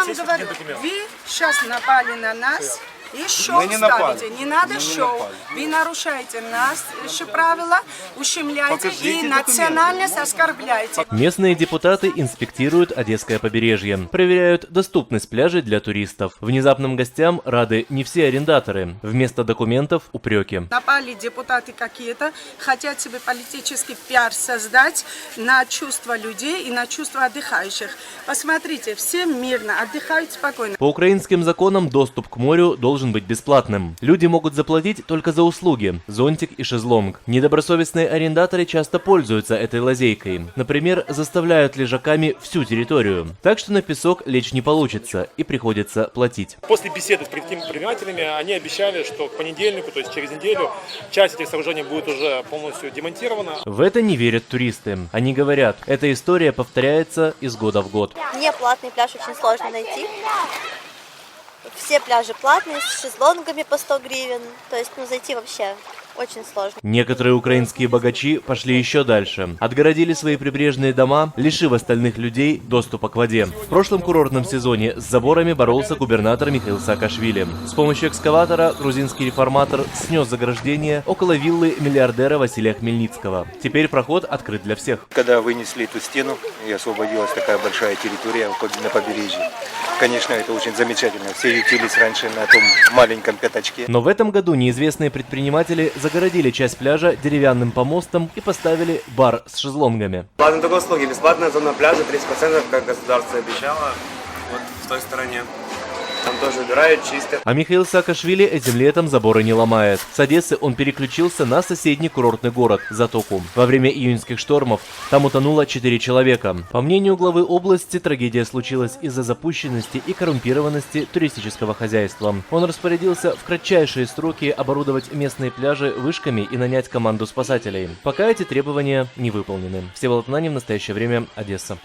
вам говорю, вы сейчас напали на нас. И шоу Мы не напали. ставите, не надо Мы не шоу. напали. Вы нарушаете наши правила, ущемляете Покажите и национальность оскорбляете. Местные депутаты инспектируют Одесское побережье, проверяют доступность пляжей для туристов. Внезапным гостям рады не все арендаторы. Вместо документов – упреки. Напали депутаты какие-то, хотят себе политический пиар создать на чувства людей и на чувства отдыхающих. Посмотрите, все мирно, отдыхают спокойно. По украинским законам доступ к морю должен быть бесплатным. Люди могут заплатить только за услуги – зонтик и шезлонг. Недобросовестные арендаторы часто пользуются этой лазейкой. Например, заставляют лежаками всю территорию. Так что на песок лечь не получится и приходится платить. После беседы с предпринимателями они обещали, что к понедельнику, то есть через неделю, часть этих сооружений будет уже полностью демонтирована. В это не верят туристы. Они говорят, эта история повторяется из года в год. Неплатный пляж очень сложно найти. Все пляжи платные, с шезлонгами по 100 гривен. То есть, зайти вообще очень сложно. Некоторые украинские богачи пошли еще дальше. Отгородили свои прибрежные дома, лишив остальных людей доступа к воде. В прошлом курортном сезоне с заборами боролся губернатор Михаил Саакашвили. С помощью экскаватора грузинский реформатор снес заграждение около виллы миллиардера Василия Хмельницкого. Теперь проход открыт для всех. Когда вынесли эту стену и освободилась такая большая территория на побережье, конечно, это очень замечательно. Все ютились раньше на том маленьком пятачке. Но в этом году неизвестные предприниматели загородили часть пляжа деревянным помостом и поставили бар с шезлонгами. Платные только услуги, бесплатная зона пляжа, 30%, как государство обещало, вот в той стороне. Там тоже убирают, чистят. А Михаил Саакашвили этим летом заборы не ломает. С Одессы он переключился на соседний курортный город – Затоку. Во время июньских штормов там утонуло 4 человека. По мнению главы области, трагедия случилась из-за запущенности и коррумпированности туристического хозяйства. Он распорядился в кратчайшие сроки оборудовать местные пляжи вышками и нанять команду спасателей. Пока эти требования не выполнены. Всеволод Ананьев, в настоящее время, Одесса.